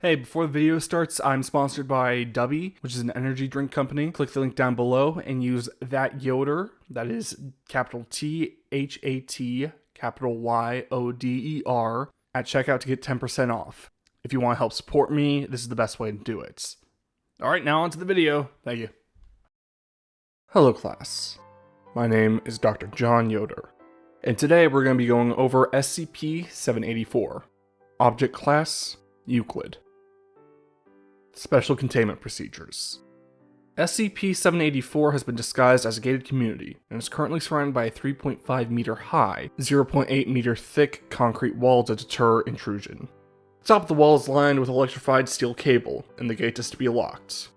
Hey, before the video starts, I'm sponsored by Dubby, which is an energy drink company. Click the link down below and use that Yoder, that is capital T-H-A-T, capital Y-O-D-E-R, at checkout to get 10% off. If you want to help support me, this is the best way to do it. Alright, now on to the video. Thank you. Hello class. My name is Dr. John Yoder, and today we're going to be going over SCP-784. Object Class, Euclid. Special Containment Procedures. SCP-784 has been disguised as a gated community and is currently surrounded by a 3.5 meter high, 0.8 meter thick concrete wall to deter intrusion. The top of the wall is lined with electrified steel cable, and the gate is to be locked.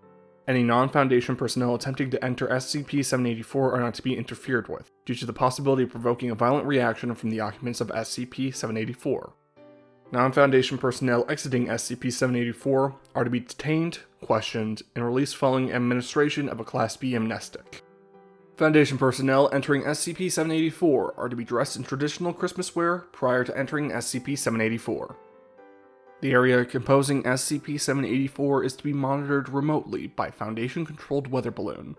Any non-Foundation personnel attempting to enter SCP-784 are not to be interfered with, due to the possibility of provoking a violent reaction from the occupants of SCP-784. Non-Foundation personnel exiting SCP-784 are to be detained, questioned, and released following administration of a Class B amnestic. Foundation personnel entering SCP-784 are to be dressed in traditional Christmas wear prior to entering SCP-784. The area composing SCP-784 is to be monitored remotely by Foundation-controlled weather balloon.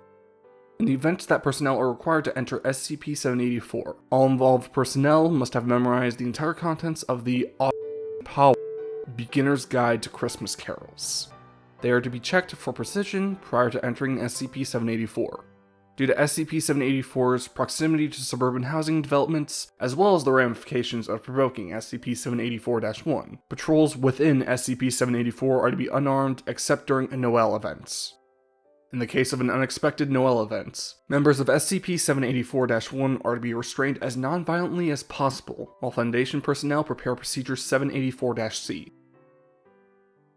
In the event that personnel are required to enter SCP-784, all involved personnel must have memorized the entire contents of the Power Beginner's Guide to Christmas Carols. They are to be checked for precision prior to entering SCP-784. Due to SCP-784's proximity to suburban housing developments, as well as the ramifications of provoking SCP-784-1, patrols within SCP-784 are to be unarmed except during a Noel Event. In the case of an unexpected Noel event, members of SCP-784-1 are to be restrained as non-violently as possible, while Foundation personnel prepare Procedure 784-C.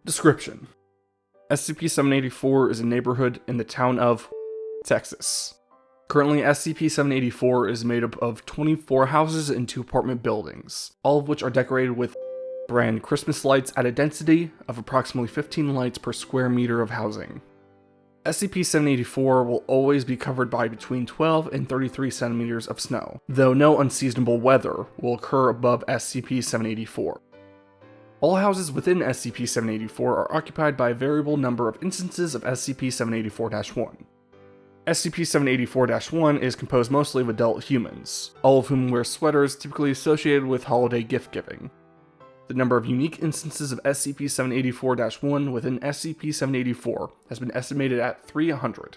Description: SCP-784 is a neighborhood in the town of Texas. Currently, SCP-784 is made up of 24 houses and 2 apartment buildings, all of which are decorated with brand Christmas lights at a density of approximately 15 lights per square meter of housing. SCP-784 will always be covered by between 12 and 33 centimeters of snow, though no unseasonable weather will occur above SCP-784. All houses within SCP-784 are occupied by a variable number of instances of SCP-784-1. SCP-784-1 is composed mostly of adult humans, all of whom wear sweaters typically associated with holiday gift-giving. The number of unique instances of SCP-784-1 within SCP-784 has been estimated at 300.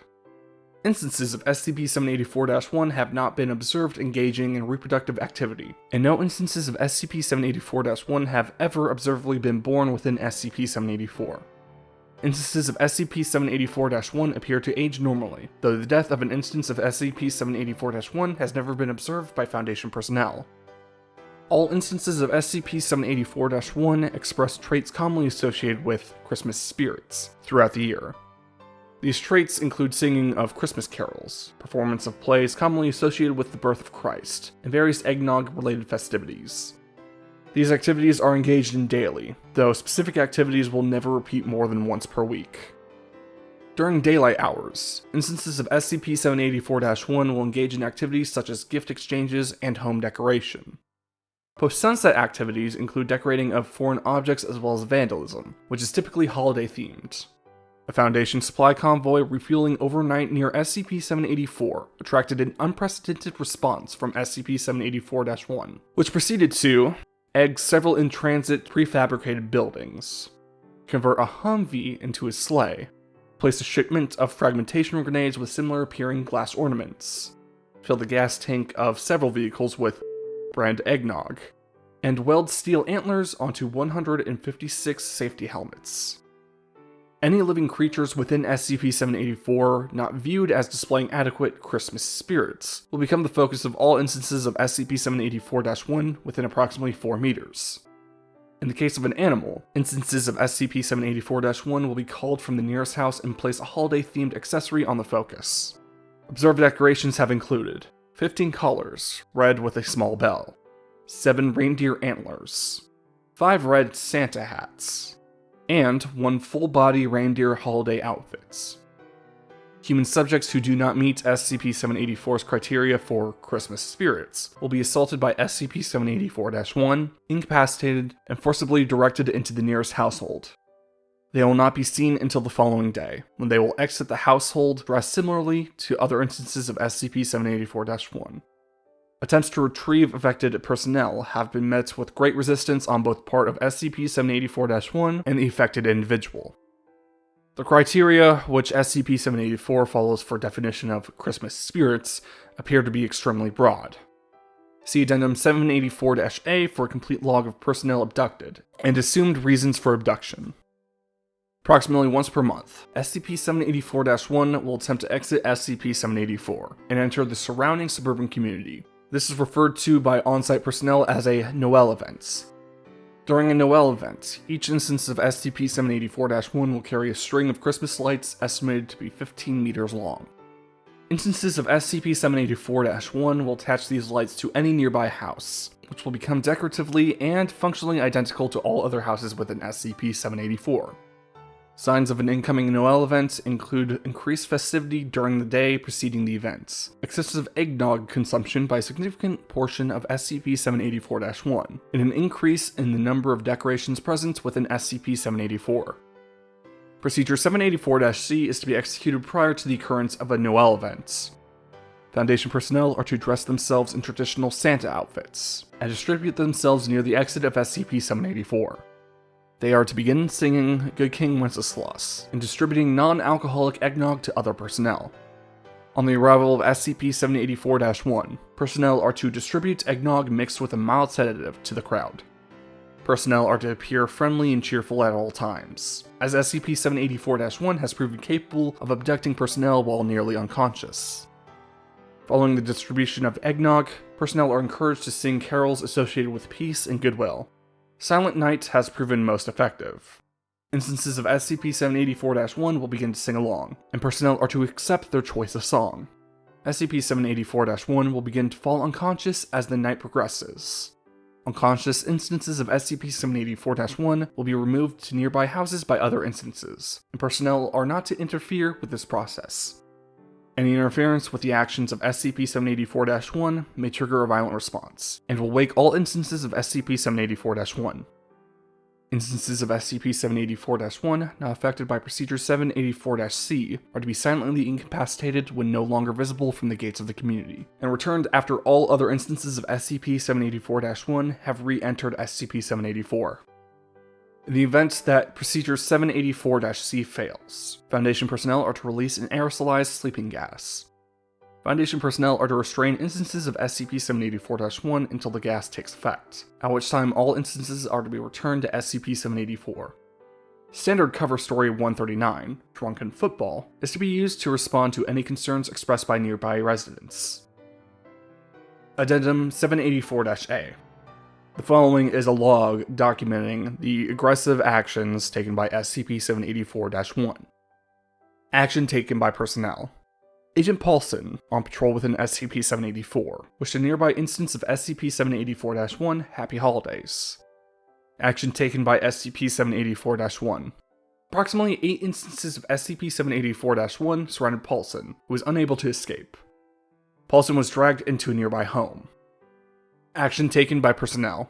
Instances of SCP-784-1 have not been observed engaging in reproductive activity, and no instances of SCP-784-1 have ever observably been born within SCP-784. Instances of SCP-784-1 appear to age normally, though the death of an instance of SCP-784-1 has never been observed by Foundation personnel. All instances of SCP-784-1 express traits commonly associated with Christmas spirits throughout the year. These traits include singing of Christmas carols, performance of plays commonly associated with the birth of Christ, and various eggnog-related festivities. These activities are engaged in daily, though specific activities will never repeat more than once per week. During daylight hours, instances of SCP-784-1 will engage in activities such as gift exchanges and home decoration. Post-sunset activities include decorating of foreign objects as well as vandalism, which is typically holiday-themed. A Foundation supply convoy refueling overnight near SCP-784 attracted an unprecedented response from SCP-784-1, which proceeded to egg several in-transit prefabricated buildings, convert a Humvee into a sleigh, place a shipment of fragmentation grenades with similar-appearing glass ornaments, fill the gas tank of several vehicles with brand eggnog, and weld steel antlers onto 156 safety helmets. Any living creatures within SCP-784 not viewed as displaying adequate Christmas spirits will become the focus of all instances of SCP-784-1 within approximately 4 meters. In the case of an animal, instances of SCP-784-1 will be called from the nearest house and place a holiday-themed accessory on the focus. Observed decorations have included 15 collars, red with a small bell, 7 reindeer antlers, 5 red Santa hats, and 1 full-body reindeer holiday outfits. Human subjects who do not meet SCP-784's criteria for Christmas spirits will be assaulted by SCP-784-1, incapacitated, and forcibly directed into the nearest household. They will not be seen until the following day, when they will exit the household dressed similarly to other instances of SCP-784-1. Attempts to retrieve affected personnel have been met with great resistance on both part of SCP-784-1 and the affected individual. The criteria which SCP-784 follows for definition of Christmas spirits appear to be extremely broad. See Addendum 784-A for a complete log of personnel abducted, and assumed reasons for abduction. Approximately once per month, SCP-784-1 will attempt to exit SCP-784 and enter the surrounding suburban community. This is referred to by on-site personnel as a Noel Event. During a Noel event, each instance of SCP-784-1 will carry a string of Christmas lights estimated to be 15 meters long. Instances of SCP-784-1 will attach these lights to any nearby house, which will become decoratively and functionally identical to all other houses within SCP-784. Signs of an incoming Noel event include increased festivity during the day preceding the event, excessive eggnog consumption by a significant portion of SCP-784-1, and an increase in the number of decorations present within SCP-784. Procedure 784-C is to be executed prior to the occurrence of a Noel event. Foundation personnel are to dress themselves in traditional Santa outfits, and distribute themselves near the exit of SCP-784. They are to begin singing Good King Wenceslas and distributing non-alcoholic eggnog to other personnel. On the arrival of SCP-784-1, personnel are to distribute eggnog mixed with a mild sedative to the crowd. Personnel are to appear friendly and cheerful at all times, as SCP-784-1 has proven capable of abducting personnel while nearly unconscious. Following the distribution of eggnog, personnel are encouraged to sing carols associated with peace and goodwill. Silent Night has proven most effective. Instances of SCP-784-1 will begin to sing along, and personnel are to accept their choice of song. SCP-784-1 will begin to fall unconscious as the night progresses. Unconscious instances of SCP-784-1 will be removed to nearby houses by other instances, and personnel are not to interfere with this process. Any interference with the actions of SCP-784-1 may trigger a violent response, and will wake all instances of SCP-784-1. Instances of SCP-784-1 not affected by Procedure 784-C are to be silently incapacitated when no longer visible from the gates of the community, and returned after all other instances of SCP-784-1 have re-entered SCP-784. In the event that Procedure 784-C fails, Foundation personnel are to release an aerosolized sleeping gas. Foundation personnel are to restrain instances of SCP-784-1 until the gas takes effect, at which time all instances are to be returned to SCP-784. Standard Cover Story 139, Drunken Football, is to be used to respond to any concerns expressed by nearby residents. Addendum 784-A. The following is a log documenting the aggressive actions taken by SCP-784-1. Action taken by personnel. Agent Paulson, on patrol within SCP-784, wished a nearby instance of SCP-784-1 Happy Holidays. Action taken by SCP-784-1. Approximately 8 instances of SCP-784-1 surrounded Paulson, who was unable to escape. Paulson was dragged into a nearby home. Action taken by personnel.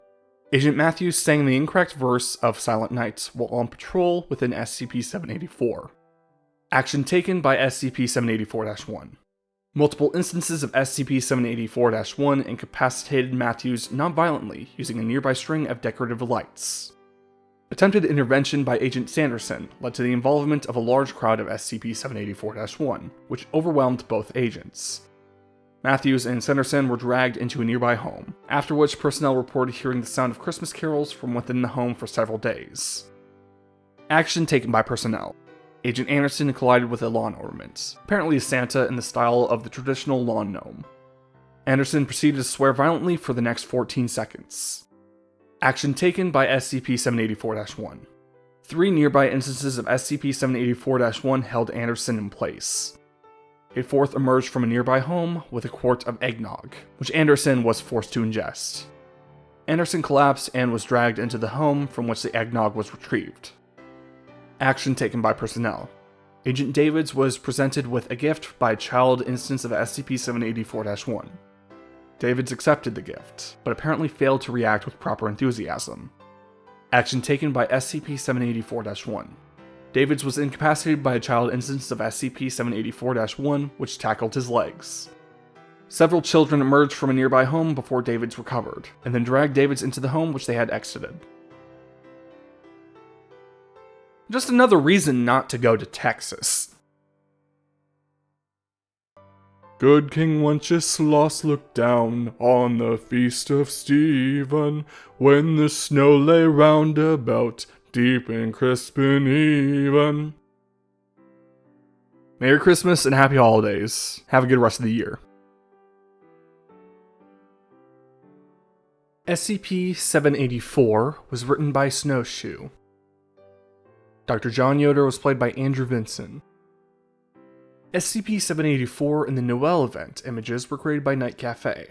Agent Matthews sang the incorrect verse of Silent Night while on patrol within SCP-784. Action taken by SCP-784-1. Multiple instances of SCP-784-1 incapacitated Matthews non-violently using a nearby string of decorative lights. Attempted intervention by Agent Sanderson led to the involvement of a large crowd of SCP-784-1, which overwhelmed both agents. Matthews and Sanderson were dragged into a nearby home, after which personnel reported hearing the sound of Christmas carols from within the home for several days. Action taken by personnel. Agent Anderson collided with a lawn ornament, apparently a Santa in the style of the traditional lawn gnome. Anderson proceeded to swear violently for the next 14 seconds. Action taken by SCP-784-1. 3 nearby instances of SCP-784-1 held Anderson in place. A 4th emerged from a nearby home with a quart of eggnog, which Anderson was forced to ingest. Anderson collapsed and was dragged into the home from which the eggnog was retrieved. Action taken by personnel. Agent Davids was presented with a gift by a child instance of SCP-784-1. Davids accepted the gift, but apparently failed to react with proper enthusiasm. Action taken by SCP-784-1. Davids was incapacitated by a child instance of SCP-784-1, which tackled his legs. Several children emerged from a nearby home before Davids recovered, and then dragged Davids into the home which they had exited. Just another reason not to go to Texas. Good King Wenceslas looked down on the feast of Stephen, when the snow lay round about, deep and crisp and even. Merry Christmas and Happy Holidays. Have a good rest of the year. SCP-784 was written by Snowshoe. Dr. John Yoder was played by Andrew Vinson. SCP-784 and the Noel Event images were created by Night Cafe.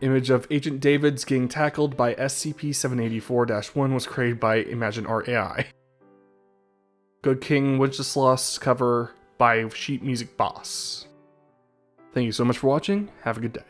Image of Agent Davids getting tackled by SCP-784-1 was created by Imagine Art AI. Good King Wenceslas cover by Sheet Music Boss. Thank you so much for watching. Have a good day.